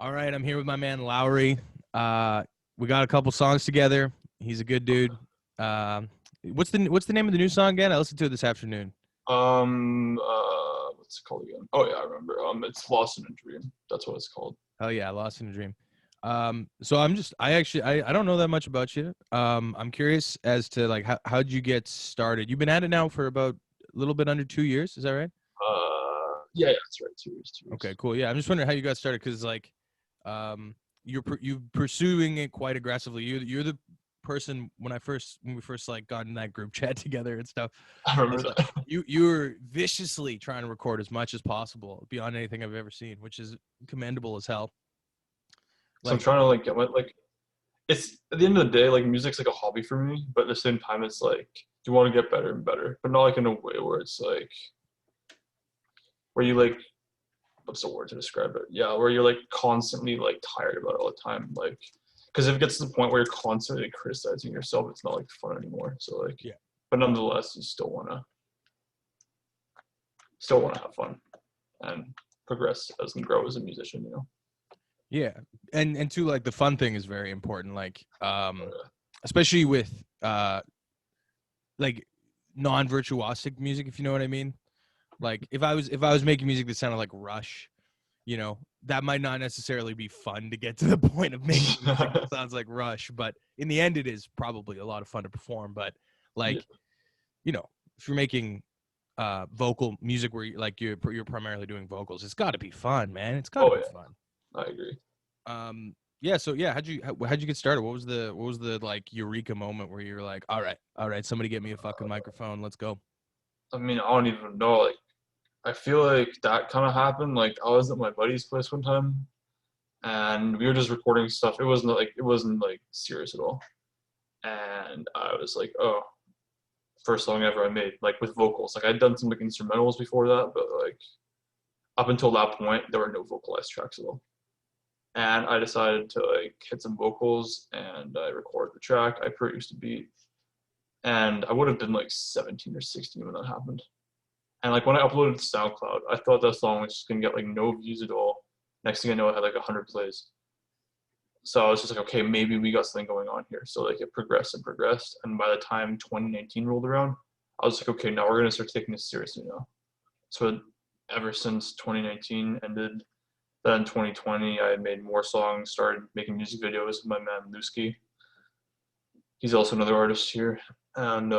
All right, I'm here with my man Louwry. We got a couple songs together. He's a good dude. What's the name of the new song again? I listened to it this afternoon. What's it called again? Oh yeah, I remember. It's Lost in a Dream. That's what it's called. Oh yeah, Lost in a Dream. So I don't know that much about you. I'm curious as to like how'd you get started? You've been at it now for about a little bit under 2 years. Is that right? Yeah, that's right. 2 years, 2 years. Okay, cool. Yeah, I'm just wondering how you got started because like, you're pursuing it quite aggressively. You're the person when we first like got in that group chat together and stuff. I I was remember like, that. you were viciously trying to record as much as possible beyond anything I've ever seen, which is commendable as hell. So I'm Like, trying to like get my like. It's at the end of the day, like music's like a hobby for me, but at the same time, it's like you want to get better and better, but not like in a way where it's like where you like what's the word to describe it? Yeah, where you're like constantly like tired about it all the time, like because if it gets to the point where you're constantly criticizing yourself, it's not like fun anymore. So like, yeah, but nonetheless, you still wanna have fun and progress as and grow as a musician. yeah, and too, like the fun thing is very important. Like, Uh, especially with like non-virtuosic music, if you know what I mean. Like if I was making music that sounded like Rush, that might not necessarily be fun to get to the point of making music that sounds like Rush, but in the end it is probably a lot of fun to perform. But yeah. like, if you're making vocal music where you're primarily doing vocals, it's got to be fun, man. It's got to Oh be yeah, fun. I agree. Yeah, so yeah, how'd you get started? What was the like eureka moment where you're like, all right, somebody get me a fucking microphone, let's go. I mean, I don't even know. Like, I feel like that kind of happened. Like, I was at my buddy's place one time, and we were just recording stuff. It wasn't like serious at all. And I was like, oh, first song ever I made, like with vocals. Like I'd done some like instrumentals before that, but like up until that point, there were no vocalized tracks at all. And I decided to like hit some vocals and I recorded the track. I produced a beat, and I would have been like 17 or 16 when that happened. And like when I uploaded to SoundCloud, I thought that song was just gonna get like no views at all. Next thing I know, it had like 100 plays. So I was just like, okay, maybe we got something going on here. So like it progressed and progressed, and by the time 2019 rolled around, I was like, okay, now we're gonna start taking this seriously now. So ever since 2019 ended, then 2020, I made more songs, started making music videos with my man Lusky. He's also another artist here, and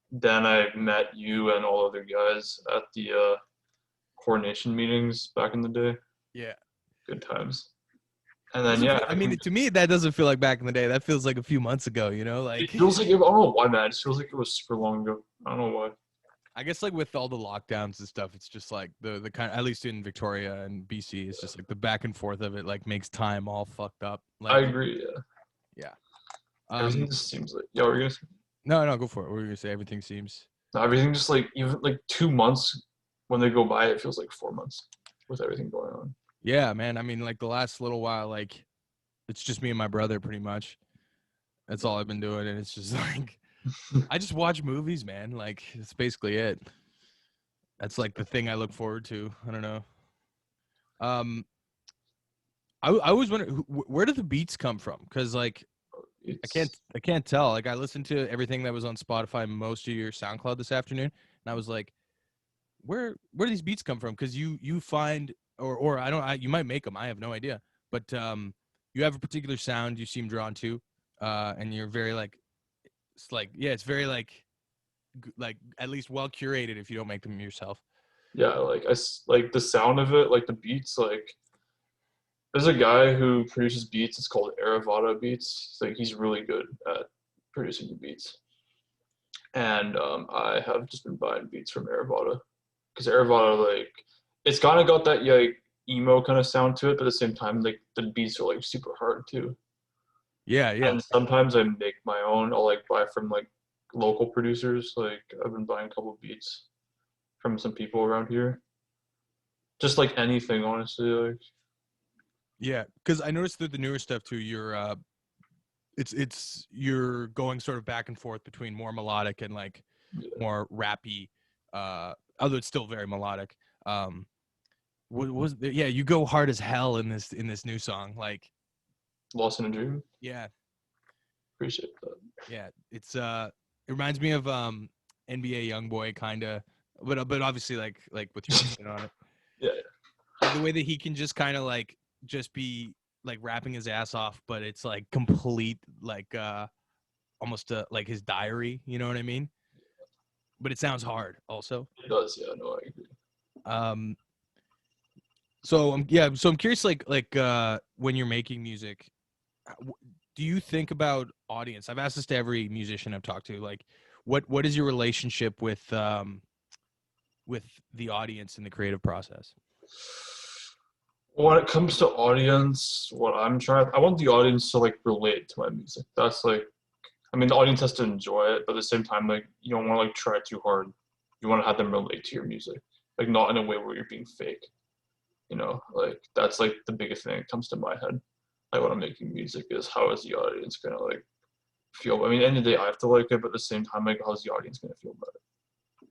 then I met you and all other guys at the coordination meetings back in the day. Yeah. Good times. And then Doesn't yeah, feel, I everything mean, to me that doesn't feel like back in the day. That feels like a few months ago, it like feels like I don't know why, man. It just feels like it was super long ago. I don't know why. I guess like with all the lockdowns and stuff, it's just like the kind, at least in Victoria and BC, it's just like the back and forth of it like makes time all fucked up. I Like, agree. Yeah, yeah. everything Um just seems like yeah. We're gonna no, no, go for it. What were you gonna say? Everything seems. no, everything just like even like 2 months when they go by, it feels like 4 months with everything going on. Yeah, man. I mean, like the last little while, like it's just me and my brother pretty much. That's all I've been doing, and it's just like I just watch movies, man. Like it's basically it. That's like the thing I look forward to. I don't know. Um, I always wonder where do the beats come from? Because like It's I can't tell. Like I listened to everything that was on Spotify, most of your SoundCloud this afternoon, and I was like, where do these beats come from? Because you find or I don't you might make them. I have no idea, but you have a particular sound you seem drawn to, and you're very like it's like yeah, it's very like at least well curated if you don't make them yourself. yeah, like like the sound of it, like the beats. Like there's a guy who produces beats. It's called Aravada Beats. It's like he's really good at producing the beats. And I have just been buying beats from Aravada because Aravada like it's kind of got that like emo kind of sound to it, but at the same time like the beats are like super hard too. Yeah, yeah. And sometimes I make my own. I'll like buy from like local producers. Like I've been buying a couple of beats from some people around here. Just like anything, honestly. Like Yeah, because I noticed that the newer stuff too, you're going sort of back and forth between more melodic and like yeah, more rappy, although it's still very melodic. Um, what was yeah, you go hard as hell in this new song. Like, Lost in a Dream. yeah, Appreciate that. yeah. It reminds me of NBA YoungBoy kind of, but obviously like with your spin on it. Yeah, Like the way that he can just kind of like just be like rapping his ass off, but it's like complete like almost like his diary. You know what I mean? But it sounds hard also. it does. Yeah, no, I agree. Um, so I'm curious, when you're making music, do you think about audience? I've asked this to every musician I've talked to. Like, what is your relationship with the audience in the creative process? When it comes to audience, I want the audience to like relate to my music. That's like, I mean, the audience has to enjoy it, but at the same time, like, you don't want to like try too hard. You want to have them relate to your music, like not in a way where you're being fake. Like that's like the biggest thing that comes to my head. Like when I'm making music is how is the audience gonna like feel? I mean, at the end of the day, I have to like it, but at the same time, like how's the audience gonna feel about it?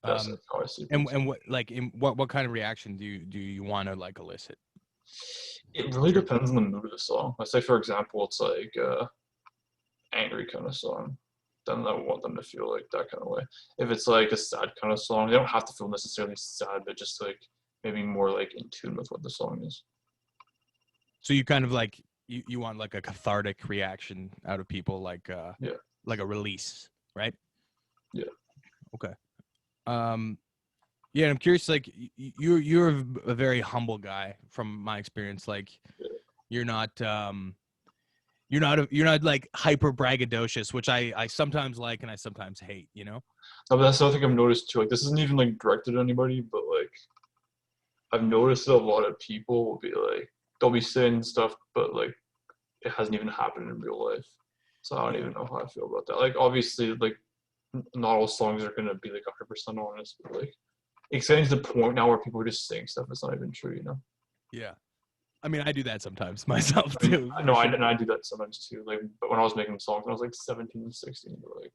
That's Um, like how I see and things. and what kind of reaction do you want to like elicit? It really depends on the mood of the song. Let's say, for example, it's like angry kind of song, then I want them to feel like that kind of way. If it's like a sad kind of song, they don't have to feel necessarily sad, but just like maybe more like in tune with what the song is. So you kind of like you want like a cathartic reaction out of people, Yeah, like a release, right? yeah. Okay. Um, yeah, I'm curious. Like, you're a very humble guy from my experience. Like, you're not you're not like hyper braggadocious, which I sometimes like and I sometimes hate. You know? No, but that's the other thing I've noticed too. Like this isn't even like directed at anybody, but like I've noticed that a lot of people will be like they'll be saying stuff, but like it hasn't even happened in real life. So I don't Yeah. even know how I feel about that. Like obviously, like not all songs are gonna be like 100% honest, but like it's getting to the point now where people are just saying stuff that's not even true. Yeah. I mean, I do that sometimes myself I mean, too, I for know sure. I do that sometimes too. Like, but when I was making songs, when I was like 17, 16, but like,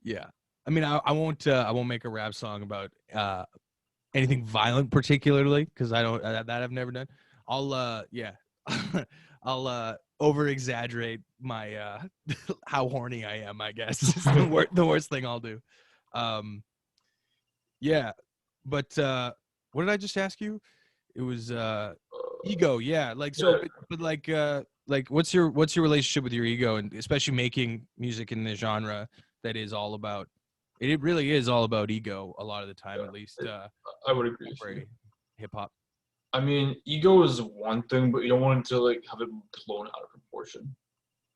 Yeah. I mean, I won't make a rap song about anything violent particularly because I don't that I've never done. I'll yeah, I'll over exaggerate my how horny I am. I guess is the worst thing I'll do. Um, yeah, but what did I just ask you? It was ego. Yeah, like so, yeah, but like what's your relationship with your ego, and especially making music in the genre that is all about. It really is all about ego a lot of the time, at least it, I would agree with you. contemporary hip hop. I mean, ego is one thing, but you don't want to like have it blown out of proportion.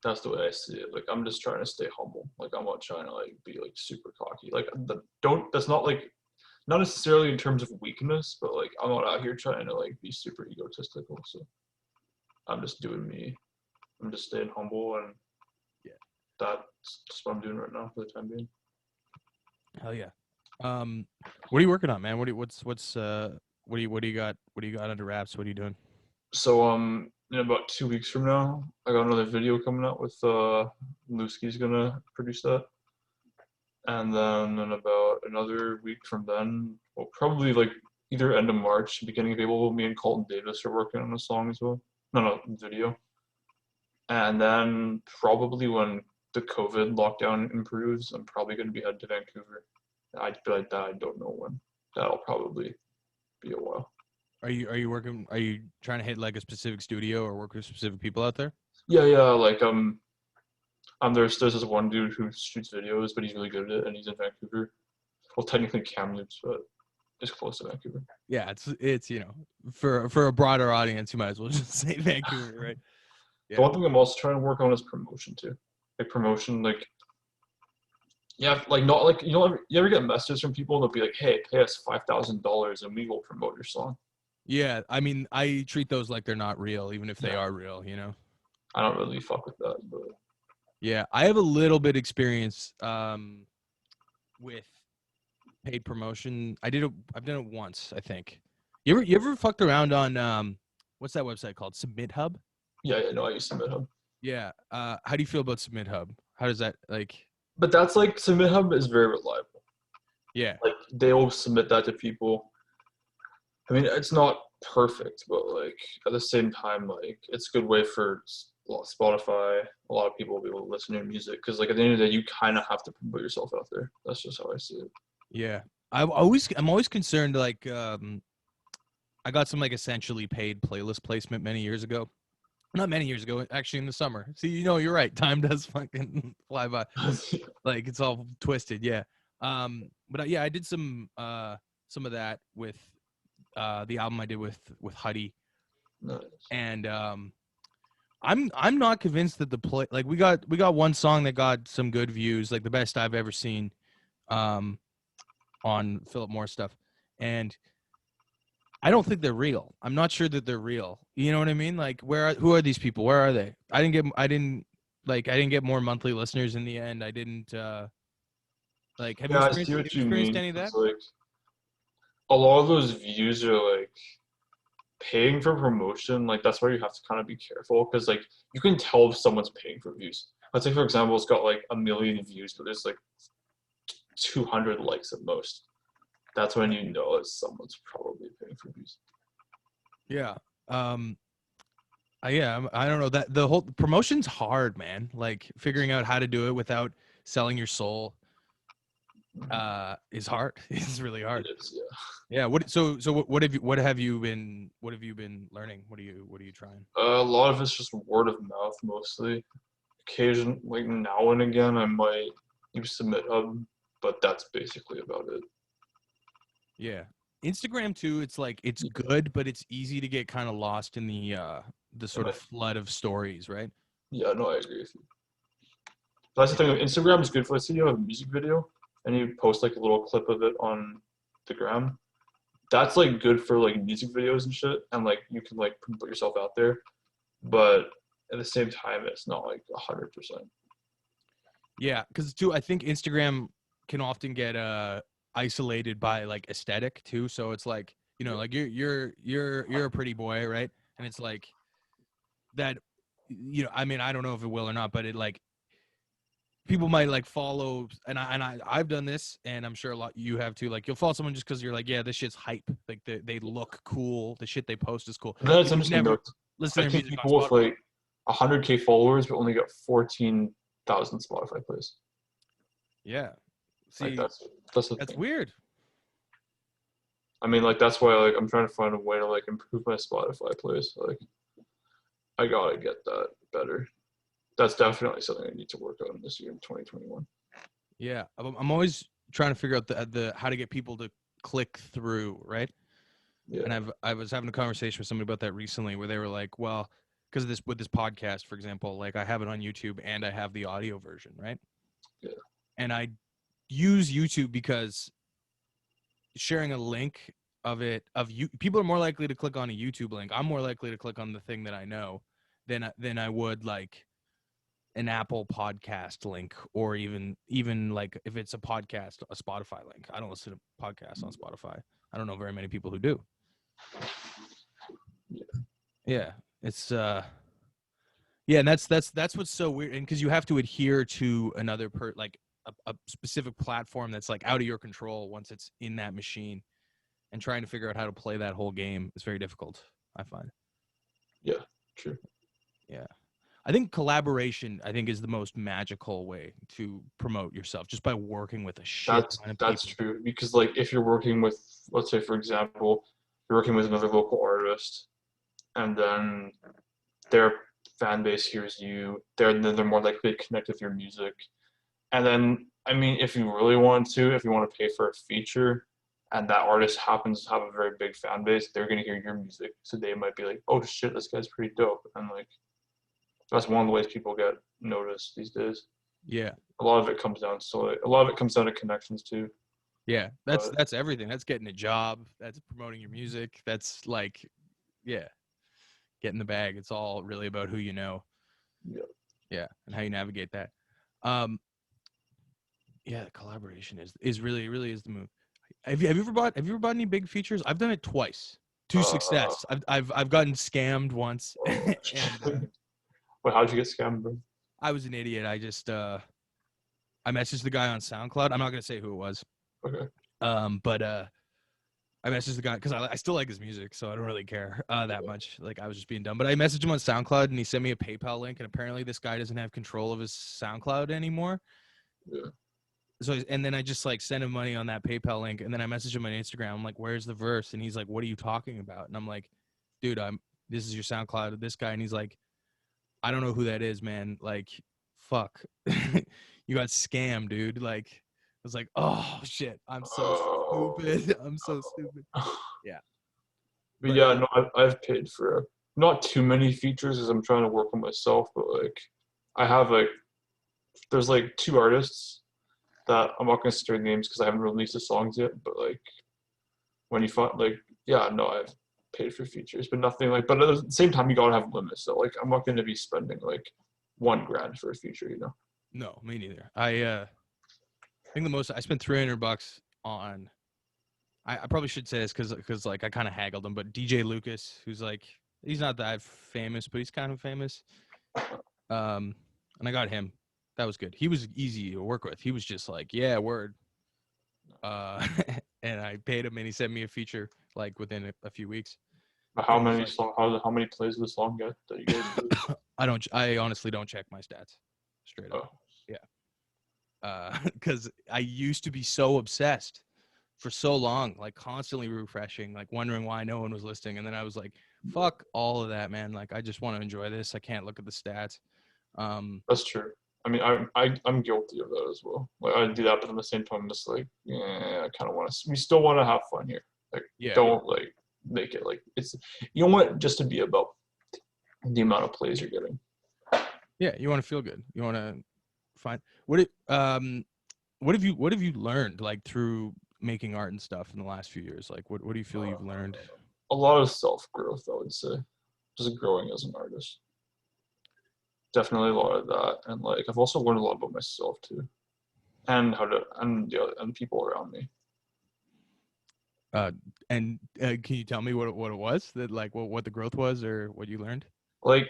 That's the way I see it. Like I'm just trying to stay humble. Like I'm not trying to like be like super cocky. Like don't. That's not like not necessarily in terms of weakness, but like I'm not out here trying to like be super egotistical. So I'm just doing me. I'm just staying humble, and Yeah, that's just what I'm doing right now for the time being. hell yeah. Um, what are you working on, man? What's what do you got? What do you got under wraps? What are you doing? So in about 2 weeks from now, I got another video coming out with Louwry's gonna produce that. And then in about another week from then, well, probably like either end of March, beginning of April, me and Colton Davis are working on a song as well. No, video. And then probably when the COVID lockdown improves, I'm probably going to be headed to Vancouver. I'd be like that. I don't know when. That'll probably be a while. Are you working? Are you trying to hit like a specific studio or work with specific people out there? Yeah, yeah. Like there's this one dude who shoots videos, but he's really good at it, and he's in Vancouver. Well, technically Kamloops, but it's close to Vancouver. Yeah, it's for a broader audience, you might as well just say Vancouver, right? The Yeah. one thing I'm also trying to work on is promotion too. Like promotion, like yeah, like not like you ever get messages from people and they'll be like, "Hey, pay us $5,000 and we will promote your song." Yeah, I mean, I treat those like they're not real, even if they Yeah, are real, you know? I don't really fuck with that, but Yeah, I have a little bit experience with paid promotion. I've done it once, I think. You ever fucked around on what's that website called? Submit Hub? yeah, yeah, no, I use Submit Hub. Yeah. How do you feel about Submit Hub? How does that like But that's like Submit Hub is very reliable. yeah. Like they will submit that to people. I mean, it's not perfect, but like at the same time, like it's a good way for Spotify. A lot of people will be able to listen to your music because, like, at the end of the day, you kind of have to promote yourself out there. That's just how I see it. Yeah. I'm always concerned, like, I got some like essentially paid playlist placement many years ago. Not many years ago, actually in the summer. See, you're right. Time does fucking fly by. Like it's all twisted, yeah. But yeah, I did some of that with the album I did with Huddy, Nice. and I'm not convinced that the play, like, we got one song that got some good views, like the best I've ever seen, um, on Philip Morris stuff, and I don't think they're real. I'm not sure that they're real. You know what I mean? Like, who are these people? Where are they? I didn't get more monthly listeners in the end. I didn't like. Have you Yeah, I experienced see have what you you experienced mean. any of that? It's like a lot of those views are like paying for promotion. Like that's where you have to kind of be careful because like you can tell if someone's paying for views. Let's say for example, it's got like 1 million views, but there's like 200 likes at most. That's when you know that someone's probably paying for views. Yeah. I don't know, that the whole promotion's hard, man. Like figuring out how to do it without selling your soul is hard. It's really It hard. is, yeah. Yeah. What have you been learning? What are you trying? A lot of it's just word of mouth mostly. Occasion, like now and again, I might use Submit Hub, but that's basically about it. Yeah. Instagram too, it's like it's good, but it's easy to get kind of lost in the sort of flood of stories, right? Yeah, no, I agree with you. That's the thing. Instagram is good for, let's say you have a music video and you post like a little clip of it on the gram. That's like good for like music videos and shit, and like you can like put yourself out there. But at the same time, it's not like 100%. Yeah, because too, I think Instagram can often get isolated by like aesthetic too. So it's like, Yeah. like you're a pretty boy, right? And it's like that, I mean, I don't know if it will or not, but it like people might like follow, I've done this, and I'm sure a lot you have too. Like you'll follow someone just because you're like, yeah, this shit's hype. Like they look cool. The shit they post is cool. And then it's But you've interesting never though. listened to I've their seen music on people with Spotify. like 100K followers but only got 14,000 Spotify plays. Yeah. Like See, that's the that's thing. weird. I mean, like that's why like I'm trying to find a way to like improve my Spotify plays. Like I gotta get that better. That's definitely something I need to work on this year in 2021. Yeah, I'm always trying to figure out the how to get people to click through, right? Yeah, And I was having a conversation with somebody about that recently, where they were like, well, because with this podcast, for example, like I have it on YouTube and I have the audio version, right? yeah, And I use YouTube because sharing a link of you, people are more likely to click on a YouTube link. I'm more likely to click on the thing that I know than I would like an Apple podcast link, or even like if it's a podcast, a Spotify link. I don't listen to podcasts on Spotify. I don't know very many people who do. yeah. Yeah, it's yeah, and that's what's so weird, and because you have to adhere to another like a specific platform that's like out of your control once it's in that machine, and trying to figure out how to play that whole game is very difficult, I find. Yeah, true. Yeah. I think collaboration, I think, is the most magical way to promote yourself, just by working with a shit That's ton of that's people. true because like if you're working with, let's say for example, you're working with another local artist, and then their fan base hears you, they're more likely to connect with your music. And then I mean, if you really want to, if you want to pay for a feature, and that artist happens to have a very big fan base, they're gonna hear your music, so they might be like, oh shit, this guy's pretty dope, and like that's one of the ways people get noticed these days. Yeah. A lot of it comes down so a lot of it comes down to connections too. Yeah. But That's everything. That's getting a job. That's promoting your music. That's like, yeah, getting the bag. It's all really about who you know. yeah, Yeah. And how you navigate that. Um, yeah, collaboration is really is the move. Have you ever bought any big features? I've done it twice to uh, success. I've gotten scammed once, oh, and wait, how'd you get scammed, bro? I was an idiot. I just I messaged the guy on SoundCloud. I'm not gonna say who it was. Okay. But I messaged the guy because I still like his music, so I don't really care that much. Like I was just being dumb, but I messaged him on SoundCloud and he sent me a PayPal link, and apparently this guy doesn't have control of his SoundCloud anymore. Yeah. So and then I just like sent him money on that PayPal link, and then I messaged him on Instagram. I'm like, "Where's the verse?" And he's like, "What are you talking about?" And I'm like, "Dude, this is your SoundCloud." This guy, and he's like, "I don't know who that is, man. Like, fuck, you got scammed, dude." Like, I was like, "Oh shit, I'm so stupid. I'm so stupid." Yeah, But but yeah, no, I've paid for not too many features because I'm trying to work on myself. But like, I have like, there's like two artists that I'm not gonna say their names because I haven't released the songs yet. But like, when you find like, yeah, no, I've paid for features, but nothing like. But at the same time, you gotta have limits. So like, I'm not gonna be spending like 1 grand for a feature, you know. no, me neither. I think the most I spent $300 on. I probably should say this because like I kind of haggled him, but DJ Lucas, who's like he's not that famous, but he's kind of famous. And I got him. That was good. He was easy to work with. He was just like, yeah, word. And I paid him, and he sent me a feature like within a few weeks. But And how it was many like, song? How many plays did the song get that you guys did? I honestly don't check my stats, straight up. Oh, Yeah. Because I used to be so obsessed for so long, like constantly refreshing, like wondering why no one was listening. And then I was like, fuck all of that, man. Like I just want to enjoy this. I can't look at the stats. that's true. I mean, I'm guilty of that as well. Like I do that, but at the same time, I'm just like, yeah, I kind of want to. We still want to have fun here. Like, Yeah. don't like make it like it's. You don't want it just to be about the amount of plays you're getting. Yeah. You want to feel good. You want to find what have you learned like through making art and stuff in the last few years? Like what do you feel you've learned? A lot of self growth, I would say, just growing as an artist. Definitely a lot of that, and like I've also learned a lot about myself too, and how to and people around me. And can you tell me what it was that like what the growth was or what you learned? Like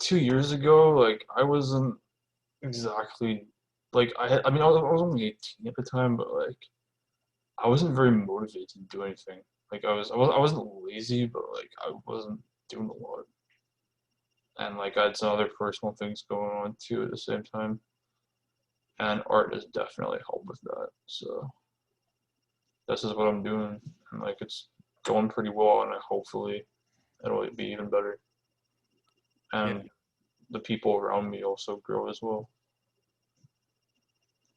2 years ago, like I wasn't exactly like I mean I was only 18 at the time, but like I wasn't very motivated to do anything. Like I wasn't lazy, but like I wasn't doing a lot, and like I had some other personal things going on too at the same time, and art has definitely helped with that. So this is what I'm doing, and like it's going pretty well, and hopefully it'll be even better, Yeah. and the people around me also grow as well.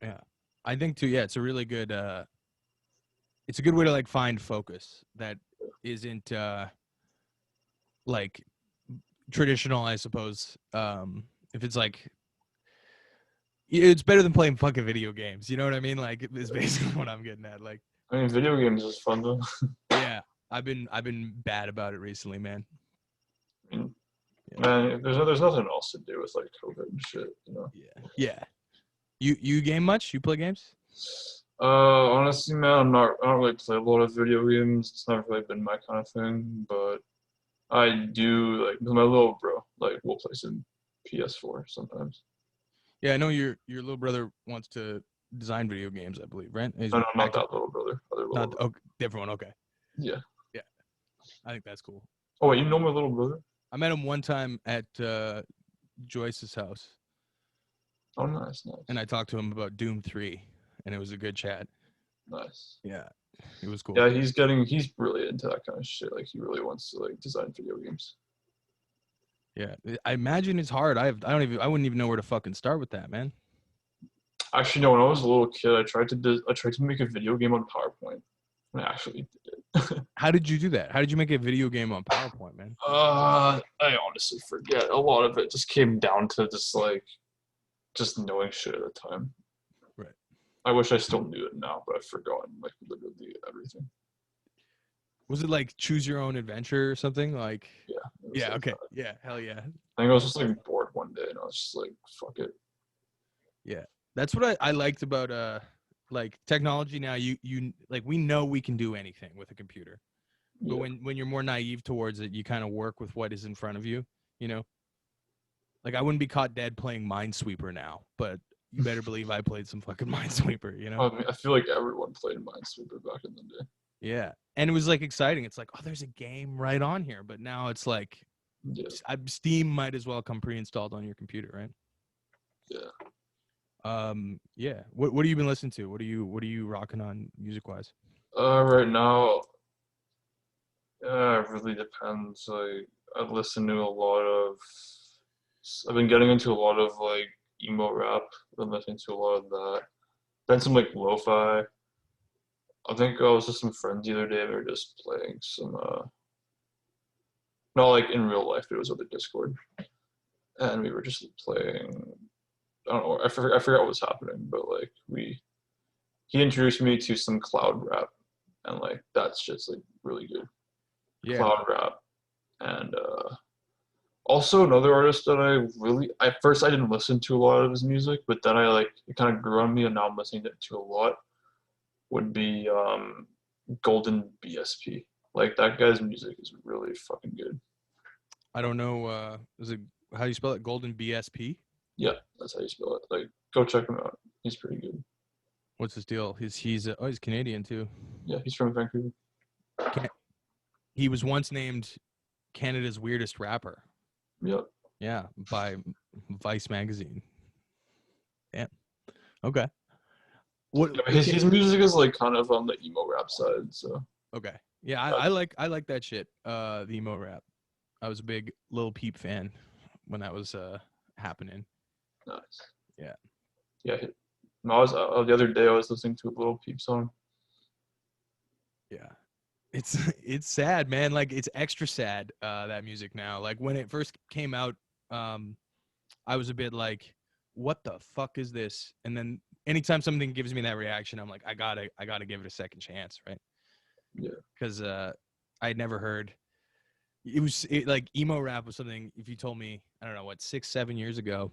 Yeah. I think too, yeah, it's a good way to like find focus that isn't like traditional, I suppose. If it's like it's better than playing fucking video games, you know what I mean? Like it's basically what I'm getting at. Like I mean, video games is fun though. yeah, I've been bad about it recently, man. I mean, Yeah. man, there's nothing else to do with like COVID and shit, you know. Yeah. Yeah. You game much? You play games? Honestly, man, I don't really play a lot of video games. It's never really been my kind of thing, but I do like my little bro. Like we'll play some PS4 sometimes. Yeah, I know your little brother wants to design video games, I believe, right? He's No, no, not active. that little brother. Other little Not brother. oh, different one. Okay. Yeah. Yeah, I think that's cool. Oh wait, you know my little brother? I met him one time at Joyce's house, Oh, nice, nice, and I talked to him about Doom 3, and it was a good chat. nice. Yeah, it was cool. Yeah, he's really into that kind of shit. Like he really wants to like design video games. Yeah, I imagine it's hard. I wouldn't even know where to fucking start with that, man. Actually, no. When I was a little kid, I tried to make a video game on PowerPoint. And I actually did it. How did you do that? How did you make a video game on PowerPoint, man? I honestly forget. A lot of it just came down to just knowing shit at the time. Right. I wish I still knew it now, but I've forgotten like literally everything. Was it like choose your own adventure or something? Like, Yeah. yeah, Like okay, that. yeah, hell yeah. I think I was just like bored one day, and I was just like, "Fuck it." Yeah. That's what I liked about like technology now. You like we know we can do anything with a computer. But Yeah. when you're more naive towards it, you kind of work with what is in front of you, you know? Like I wouldn't be caught dead playing Minesweeper now, but you better believe I played some fucking Minesweeper, you know? I mean, I feel like everyone played Minesweeper back in the day. Yeah. And it was like exciting. It's like, oh, there's a game right on here. But now it's like Yeah, Steam might as well come pre-installed on your computer, right? yeah. Yeah. What have you been listening to? What are you rocking on music wise? Right now, it really depends. Like, I listen to a lot of. I've been getting into a lot of like emo rap. I've been listening to a lot of that. Then some like lo-fi. I think I was with some friends the other day. We were just playing some. Not like in real life. It was over Discord, and we were just playing. I don't know. I forgot what was happening, but like he introduced me to some cloud rap, and like that shit's like really good. Yeah. Cloud rap, and also another artist that I really at first I didn't listen to a lot of his music, but then I like it kind of grew on me, and now I'm listening to a lot. Would be Golden BSP. Like that guy's music is really fucking good. I don't know. Is it how do you spell it? Golden BSP? Yeah, that's how you spell it. Like go check him out. He's pretty good. What's his deal? He's Canadian too. Yeah, he's from Vancouver. Can He was once named Canada's weirdest rapper. Yep. Yeah, by Vice magazine. Yeah. Okay. What? Yeah, Okay. his music is like kind of on the emo rap side, so Okay. Yeah, uh, I like that shit. The emo rap. I was a big Lil Peep fan when that was happening. nice. Yeah. Yeah, I was the other day I was listening to a Little Peep song. Yeah. It's it's sad, man. Like it's extra sad, that music now. Like when it first came out, um, I was a bit like, what the fuck is this? And then anytime something gives me that reaction, I'm like, I gotta give it a second chance, right? Yeah, Because I'd never heard like emo rap was something. If you told me, I don't know what 6 7 years ago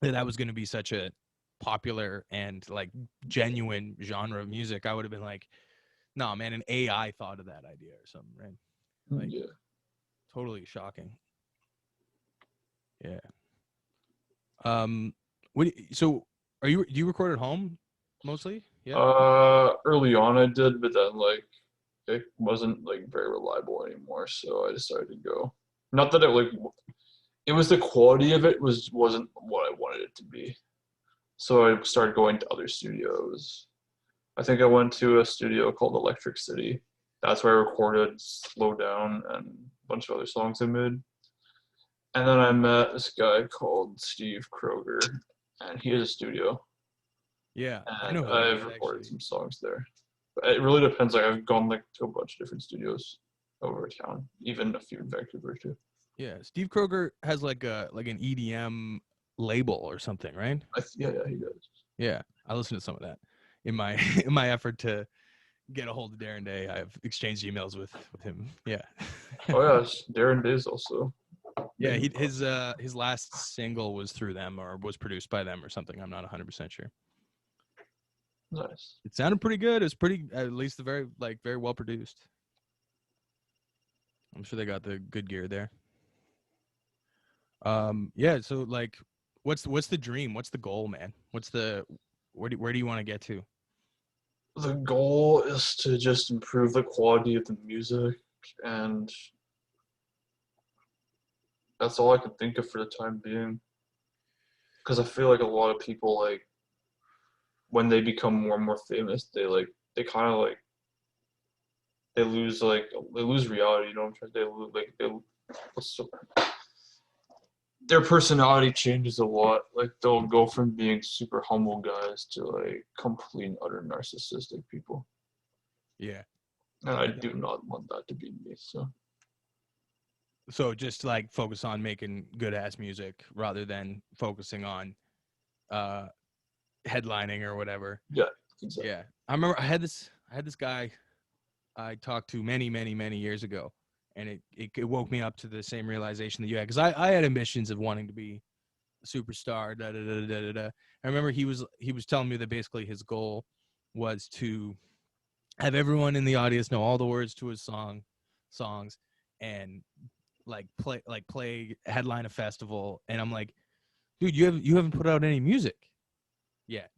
that was going to be such a popular and like genuine genre of music, I would have been like, no, man, an AI thought of that idea or something, right? Like yeah. totally shocking. Yeah. Um, so do you record at home mostly? Yeah. Early on I did, but then like it wasn't like very reliable anymore, so I decided to go. Not that it like it was the quality of it wasn't what I wanted it to be. So I started going to other studios. I think I went to a studio called Electric City. That's where I recorded Slow Down and a bunch of other songs I made. And then I met this guy called Steve Kroger, and he has a studio, Yeah, I know and who that I've is recorded actually. some songs there. But it really depends. Like I've gone like to a bunch of different studios over town, even a few in Vancouver too. Yeah, Steve Kroger has like an EDM label or something, right? Yeah, he does. Yeah, I listened to some of that in my in my effort to get a hold of Darren Day. I've exchanged emails with him. Yeah. Oh yeah, Darren Days also. Yeah, his last single was through them or was produced by them or something. I'm not 100% sure. Nice. It sounded pretty good. It was pretty, at least the very well produced. I'm sure they got the good gear there. Yeah, so like what's the dream? What's the goal, man? Where do you want to get to? The goal is to just improve the quality of the music, and that's all I can think of for the time being. Because I feel like a lot of people like when they become more and more famous, they kind of like they lose reality. You know what I'm trying to say? They lose like what's their personality changes a lot. Like they'll go from being super humble guys to like complete and utter narcissistic people. Yeah. And I do not want that to be me. So just like focus on making good ass music rather than focusing on uh headlining or whatever. Yeah, exactly. Yeah. I remember I had this guy I talked to many years ago, and it woke me up to the same realization that you had, because I had ambitions of wanting to be a superstar. Da, da, da, da, da, da. I remember he was telling me that basically his goal was to have everyone in the audience know all the words to his songs, and play headline a festival. And I'm like, dude, you haven't put out any music yet.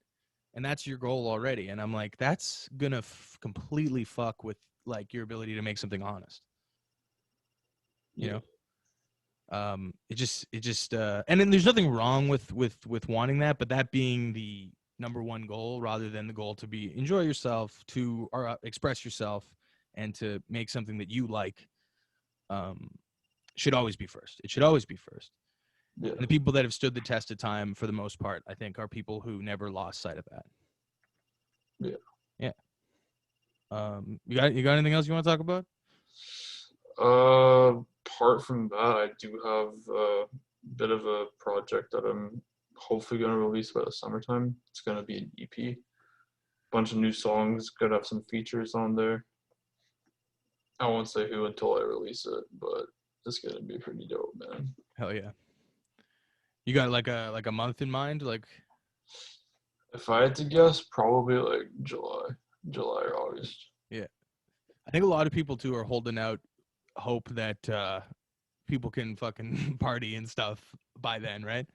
and that's your goal already. And I'm like, that's gonna completely fuck with like your ability to make something honest. You Yeah. know, and then there's nothing wrong with wanting that, but that being the number one goal rather than the goal to be enjoy yourself, to or express yourself, and to make something that you like, um, should always be first. It should always be first. Yeah. And the people that have stood the test of time for the most part, I think, are people who never lost sight of that. Yeah. Yeah. You got anything else you want to talk about? Apart from that, I do have a bit of a project that I'm hopefully gonna release by the summertime. It's gonna be an EP, bunch of new songs, gonna have some features on there. I won't say who until I release it, but it's gonna be pretty dope, man. Hell yeah. You got like a month in mind? Like, If I had to guess, probably like July or August. yeah. I think a lot of people too are holding out hope that people can fucking party and stuff by then, right?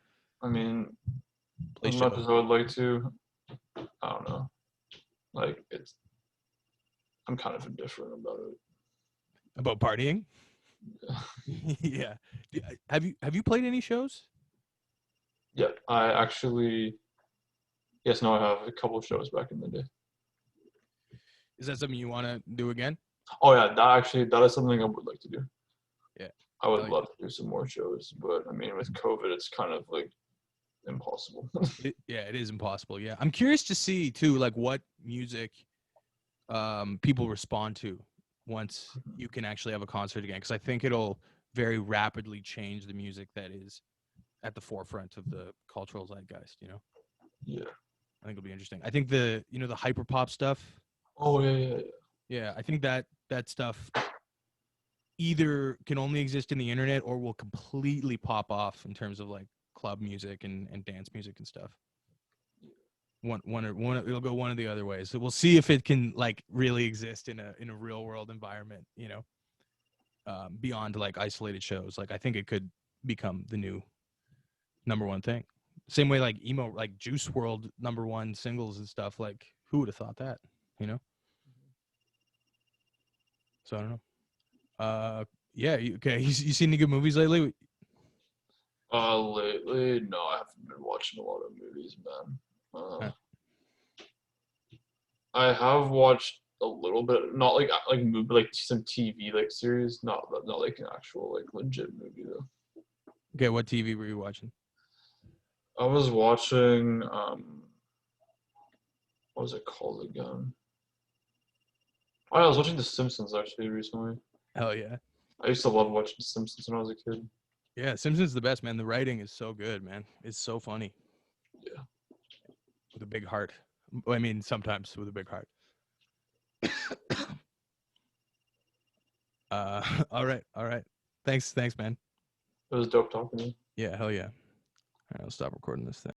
I mean, Play as much shows. as I would like to, I don't know. Like I'm kind of indifferent about it. About partying? Yeah. Have you played any shows? Yeah, I actually, yes, no, I have a couple shows back in the day. Is that something you want to do again? Oh yeah, that is something I would like to do. Yeah. I would Hell yeah. love to do some more shows, but I mean, with COVID, it's kind of like impossible. Yeah, it is impossible. Yeah. I'm curious to see too, like what music people respond to once you can actually have a concert again, because I think it'll very rapidly change the music that is at the forefront of the cultural zeitgeist. Yeah. I think it'll be interesting. I think the hyper pop stuff. Oh yeah, yeah, yeah. Yeah, I think that stuff either can only exist in the internet or will completely pop off in terms of like club music and dance music and stuff. One it'll go one of the other ways. So we'll see if it can like really exist in a real world environment, beyond like isolated shows. Like I think it could become the new number one thing. Same way like emo, like Juice World number one singles and stuff. Like who would have thought that? You know. So I don't know. Yeah. Okay. You seen any good movies lately? Lately, no, I haven't been watching a lot of movies, man. Huh. I have watched a little bit, not like movie, like some TV like series, not like an actual like legit movie though. Okay. What TV were you watching? I was watching what was it called again? Oh, yeah, I was watching The Simpsons actually recently. Hell yeah. I used to love watching The Simpsons when I was a kid. Yeah. Simpsons is the best, man. The writing is so good, man. It's so funny Yeah. with a big heart. I mean, sometimes with a big heart. All right. All right. Thanks, man. It was dope talking to you. Yeah. Hell yeah. All right. I'll stop recording this thing.